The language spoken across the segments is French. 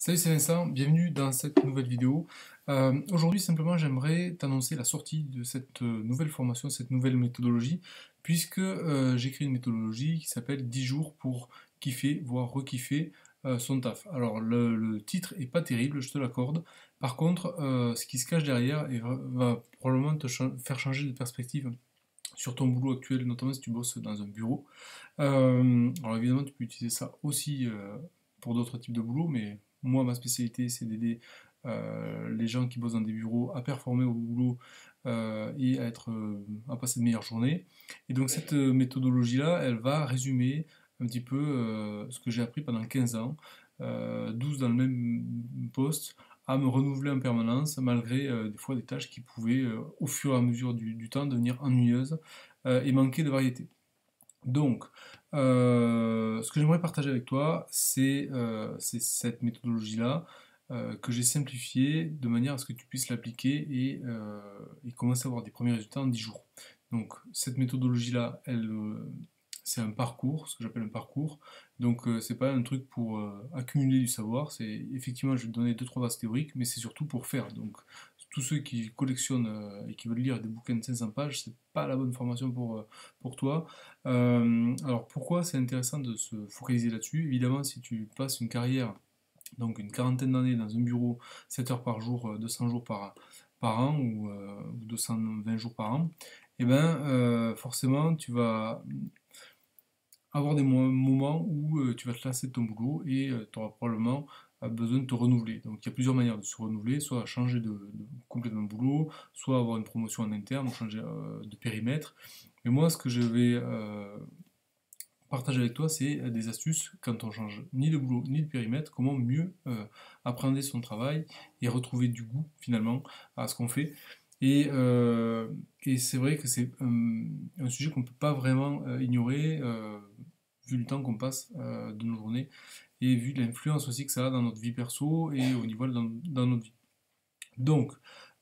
Salut, c'est Vincent, bienvenue dans cette nouvelle vidéo. Aujourd'hui, simplement, j'aimerais t'annoncer la sortie de cette nouvelle formation, cette nouvelle méthodologie, puisque j'ai créé une méthodologie qui s'appelle 10 jours pour kiffer, voire rekiffer son taf. Alors, le titre est pas terrible, je te l'accorde. Par contre, ce qui se cache derrière va probablement faire changer de perspective sur ton boulot actuel, notamment si tu bosses dans un bureau. Alors évidemment, tu peux utiliser ça aussi pour d'autres types de boulot, mais moi, ma spécialité, c'est d'aider les gens qui bossent dans des bureaux à performer au boulot et à passer de meilleures journées. Et donc cette méthodologie-là, elle va résumer un petit peu ce que j'ai appris pendant 15 ans, 12 dans le même poste, à me renouveler en permanence, malgré des fois des tâches qui pouvaient, au fur et à mesure du temps, devenir ennuyeuses et manquer de variété. Donc, ce que j'aimerais partager avec toi, c'est cette méthodologie-là que j'ai simplifiée de manière à ce que tu puisses l'appliquer et commencer à avoir des premiers résultats en 10 jours. Donc, cette méthodologie-là, c'est un parcours, ce que j'appelle un parcours. Donc, c'est pas un truc pour accumuler du savoir, c'est effectivement, je vais te donner deux trois bases théoriques, mais c'est surtout pour faire. Donc, tous ceux qui collectionnent et qui veulent lire des bouquins de 500 pages, c'est pas la bonne formation pour toi. Alors pourquoi c'est intéressant de se focaliser là-dessus? Évidemment, si tu passes une carrière, donc une quarantaine d'années dans un bureau, 7 heures par jour, 200 jours par an ou 220 jours par an, et ben forcément tu vas avoir des moments où tu vas te lasser de ton boulot et tu auras probablement besoin de te renouveler. Donc il y a plusieurs manières de se renouveler, soit changer complètement de boulot, soit avoir une promotion en interne, ou changer de périmètre. Mais moi, ce que je vais partager avec toi, c'est des astuces quand on change ni de boulot ni de périmètre, comment mieux appréhender son travail et retrouver du goût finalement à ce qu'on fait. Et, euh, et c'est vrai que c'est un sujet qu'on ne peut pas vraiment ignorer vu le temps qu'on passe de nos journées et vu l'influence aussi que ça a dans notre vie perso et au niveau dans notre vie. Donc,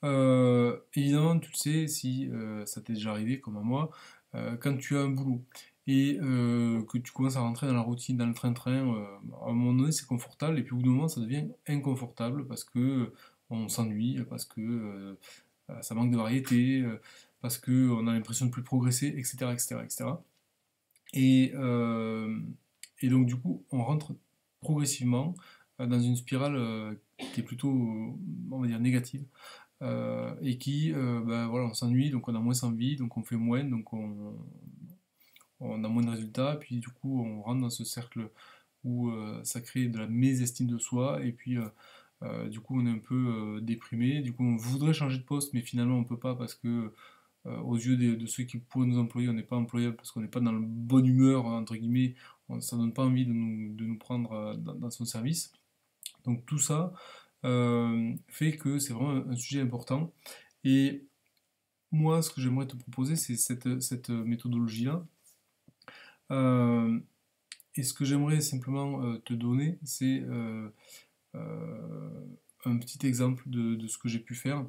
évidemment, tu le sais, si ça t'est déjà arrivé comme à moi, quand tu as un boulot et que tu commences à rentrer dans la routine, dans le train-train, à un moment donné c'est confortable et puis au bout d'un moment ça devient inconfortable parce que on s'ennuie, parce que ça manque de variété, parce que on a l'impression de plus progresser, etc., etc., etc. Et, euh, et donc du coup on rentre progressivement dans une spirale qui est plutôt, on va dire, négative et qui, bah, voilà, on s'ennuie, donc on a moins envie, donc on fait moins, donc on a moins de résultats, puis du coup on rentre dans ce cercle où ça crée de la mésestime de soi, et puis du coup on est un peu déprimé, du coup on voudrait changer de poste, mais finalement on peut pas parce que aux yeux de ceux qui pourraient nous employer, on n'est pas employable parce qu'on n'est pas dans le bonne humeur, entre guillemets, ça donne pas envie de nous prendre dans son service. Donc tout ça fait que c'est vraiment un sujet important. Et moi, ce que j'aimerais te proposer, c'est cette méthodologie-là. Euh, et ce que j'aimerais simplement te donner, c'est un petit exemple de ce que j'ai pu faire.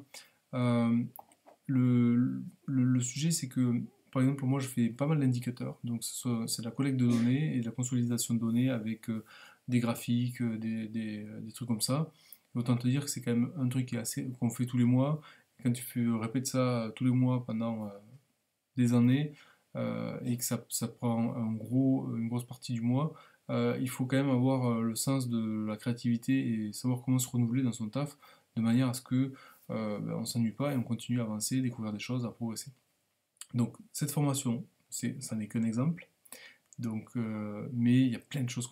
Euh, le sujet, c'est que, par exemple, moi, je fais pas mal d'indicateurs. Donc, c'est la collecte de données et de la consolidation de données avec des graphiques, des trucs comme ça. Et autant te dire que c'est quand même un truc qu'on fait tous les mois. Quand répètes ça tous les mois pendant des années et que ça prend une grosse partie du mois, il faut quand même avoir le sens de la créativité et savoir comment se renouveler dans son taf de manière à ce que ben, on s'ennuie pas et on continue à avancer, découvrir des choses, à progresser. Donc cette formation, ça n'est qu'un exemple. Donc, mais il y a plein de choses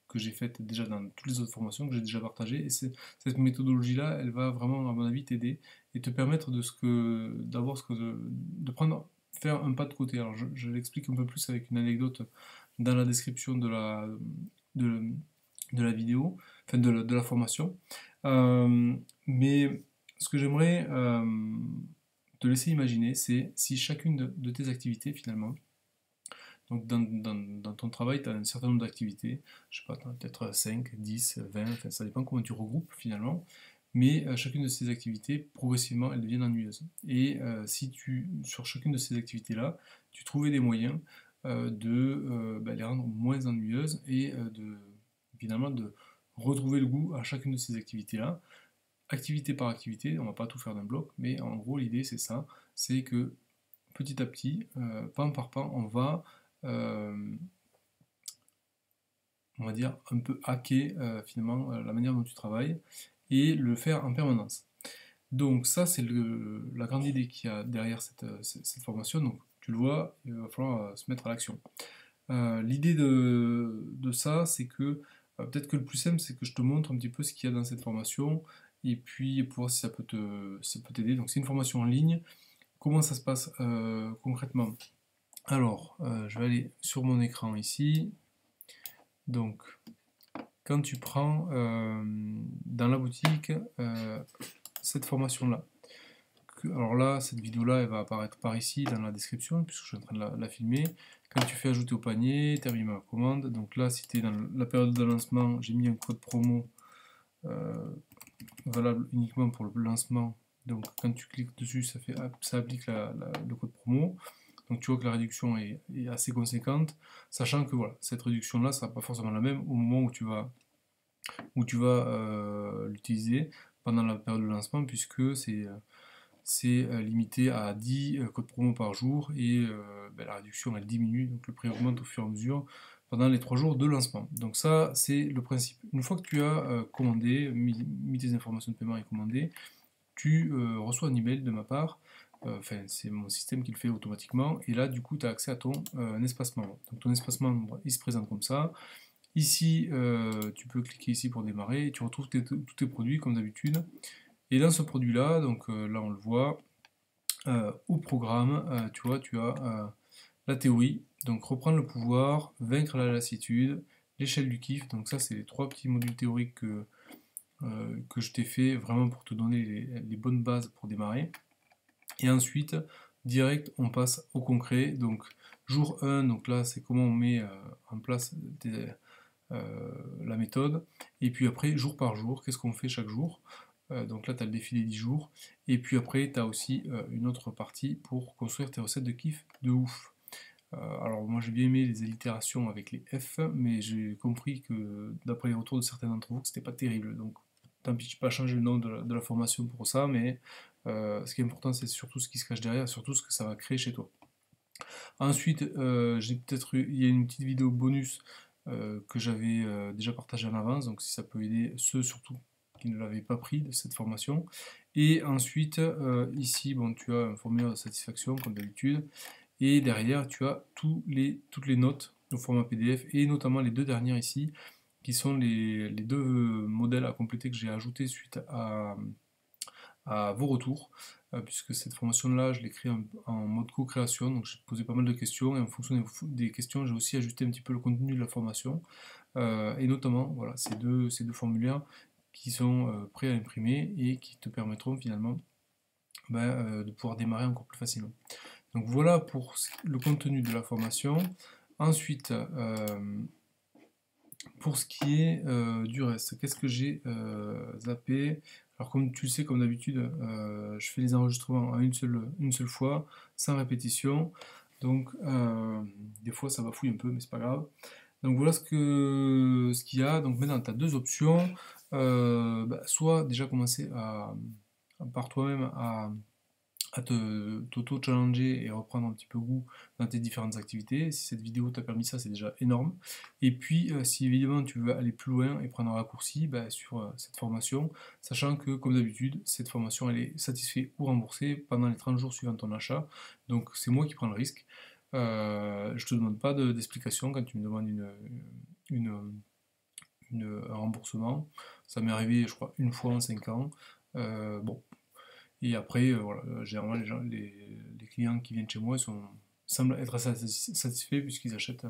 que j'ai faites déjà dans toutes les autres formations que j'ai déjà partagées. Et cette méthodologie-là, elle va vraiment, à mon avis, t'aider et te permettre d'avoir de prendre, faire un pas de côté. Alors, je l'explique un peu plus avec une anecdote dans la description de, de la vidéo, enfin de la formation. Mais ce que j'aimerais te laisser imaginer, c'est si chacune de tes activités, finalement, donc dans ton travail, tu as un certain nombre d'activités, je sais pas, tu as peut-être 5, 10, 20, enfin, ça dépend comment tu regroupes finalement, mais chacune de ces activités, progressivement, elles deviennent ennuyeuses. Et si sur chacune de ces activités-là, tu trouvais des moyens de bah, les rendre moins ennuyeuses et finalement retrouver le goût à chacune de ces activités-là, activité par activité. On va pas tout faire d'un bloc, mais en gros l'idée c'est ça, c'est que petit à petit, pan par pan, on va dire un peu hacker finalement la manière dont tu travailles et le faire en permanence. Donc ça, c'est la grande idée qu'il y a derrière cette formation. Donc tu le vois, il va falloir se mettre à l'action. L'idée de ça, c'est que peut-être que le plus simple, c'est que je te montre un petit peu ce qu'il y a dans cette formation et puis pour voir si ça peut t'aider. Donc c'est une formation en ligne. Comment ça se passe concrètement? Alors, je vais aller sur mon écran ici. Donc, quand tu prends dans la boutique cette formation-là, alors là, cette vidéo-là, elle va apparaître par ici dans la description, puisque je suis en train de la filmer. Quand tu fais ajouter au panier, terminer ma commande. Donc là, si tu es dans la période de lancement, j'ai mis un code promo valable uniquement pour le lancement. Donc quand tu cliques dessus, ça applique le code promo. Donc tu vois que la réduction est assez conséquente, sachant que voilà, cette réduction-là, ça sera pas forcément la même au moment où tu vas l'utiliser pendant la période de lancement, puisque c'est limité à 10 codes promo par jour et la réduction elle diminue, donc le prix augmente au fur et à mesure pendant les 3 jours de lancement. Donc ça c'est le principe. Une fois que tu as commandé, mis tes informations de paiement et commandé, tu reçois un email de ma part, enfin c'est mon système qui le fait automatiquement, et là du coup tu as accès à ton espace membre. Donc ton espace membre il se présente comme ça. Ici tu peux cliquer ici pour démarrer, et tu retrouves tous tes produits comme d'habitude. Et dans ce produit-là, donc là on le voit, au programme, tu vois, tu as la théorie, donc reprendre le pouvoir, vaincre la lassitude, l'échelle du kiff, donc ça c'est les 3 petits modules théoriques que je t'ai fait vraiment pour te donner les bonnes bases pour démarrer. Et ensuite, direct, on passe au concret, donc jour 1, donc là c'est comment on met en place la méthode, et puis après, jour par jour, qu'est-ce qu'on fait chaque jour. Donc là, tu as le défilé 10 jours. Et puis après, tu as aussi une autre partie pour construire tes recettes de kiff de ouf. Alors moi, j'ai bien aimé les allitérations avec les F, mais j'ai compris que d'après les retours de certains d'entre vous, que c'était pas terrible. Donc tant pis, je n'ai pas changé le nom de la formation pour ça, mais ce qui est important, c'est surtout ce qui se cache derrière, surtout ce que ça va créer chez toi. Ensuite, il y a une petite vidéo bonus que j'avais déjà partagée en avance, donc si ça peut aider ceux surtout qui ne l'avaient pas pris de cette formation. Et ensuite, ici, bon, tu as un formulaire de satisfaction comme d'habitude, et derrière, tu as toutes les notes au format PDF, et notamment les deux dernières ici, qui sont les deux modèles à compléter que j'ai ajoutés suite à vos retours, puisque cette formation-là, je l'ai créée en mode co-création, donc j'ai posé pas mal de questions, et en fonction des questions, j'ai aussi ajusté un petit peu le contenu de la formation, et notamment, voilà, ces deux formulaires qui sont prêts à imprimer et qui te permettront finalement de pouvoir démarrer encore plus facilement. Donc voilà pour le contenu de la formation. Ensuite, pour ce qui est du reste, qu'est-ce que j'ai zappé? Alors comme tu le sais, comme d'habitude, je fais les enregistrements en une seule fois, sans répétition. Donc des fois ça va fouiller un peu, mais c'est pas grave. Donc voilà ce qu'il y a. Donc maintenant tu as deux options. Soit déjà commencer par toi-même à t'auto-challenger et reprendre un petit peu goût dans tes différentes activités. Si cette vidéo t'a permis ça, c'est déjà énorme. Et puis, si évidemment tu veux aller plus loin et prendre un raccourci sur cette formation, sachant que, comme d'habitude, cette formation, elle est satisfaite ou remboursée pendant les 30 jours suivant ton achat. Donc, c'est moi qui prends le risque. Je te demande pas d'explication quand tu me demandes un remboursement. Ça m'est arrivé, je crois, une fois en 5 ans. Bon, et après, voilà, généralement, les clients qui viennent chez moi semblent être assez satisfaits puisqu'ils achètent,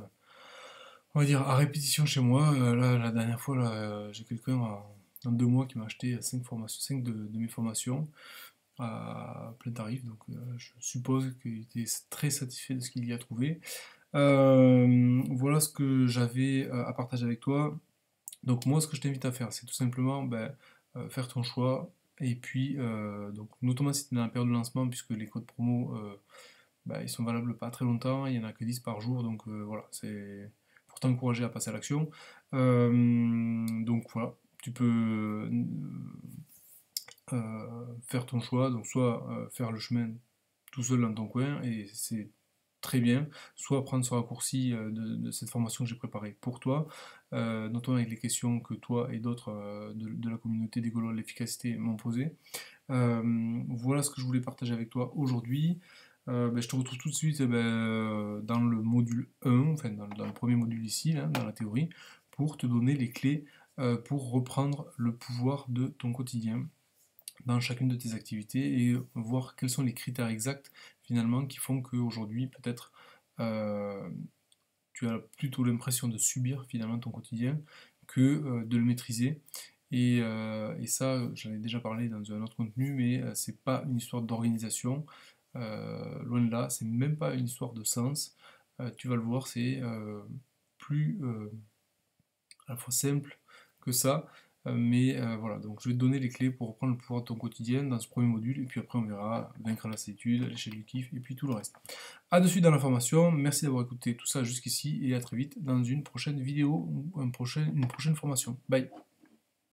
on va dire, à répétition chez moi. Là, la dernière fois, là, j'ai quelqu'un dans 2 mois qui m'a acheté 5 de mes formations à plein tarif. Donc, je suppose qu'il était très satisfait de ce qu'il y a trouvé. Voilà ce que j'avais à partager avec toi. Donc moi, ce que je t'invite à faire, c'est tout simplement faire ton choix. Et puis, donc, notamment si tu es dans la période de lancement, puisque les codes promo, ils sont valables pas très longtemps, il n'y en a que 10 par jour, donc voilà, c'est pour t'encourager à passer à l'action. Donc donc voilà, tu peux faire ton choix, donc soit faire le chemin tout seul dans ton coin, et c'est très bien, soit prendre ce raccourci de cette formation que j'ai préparée pour toi, notamment avec les questions que toi et d'autres de la communauté des Gaulois de l'efficacité m'ont posées. Voilà ce que je voulais partager avec toi aujourd'hui. Je te retrouve tout de suite dans le module 1, enfin dans le premier module ici, là, dans la théorie, pour te donner les clés pour reprendre le pouvoir de ton quotidien dans chacune de tes activités et voir quels sont les critères exacts finalement qui font qu'aujourd'hui peut-être euh, tu as plutôt l'impression de subir finalement ton quotidien que de le maîtriser. Et ça, j'en ai déjà parlé dans un autre contenu, mais c'est pas une histoire d'organisation, loin de là, c'est même pas une histoire de sens. Tu vas le voir, c'est plus à la fois simple que ça. Mais voilà, donc je vais te donner les clés pour reprendre le pouvoir de ton quotidien dans ce premier module, et puis après on verra vaincre la lassitude, l'échelle du kiff, et puis tout le reste. A de suite dans la formation, merci d'avoir écouté tout ça jusqu'ici, et à très vite dans une prochaine vidéo ou une prochaine formation. Bye.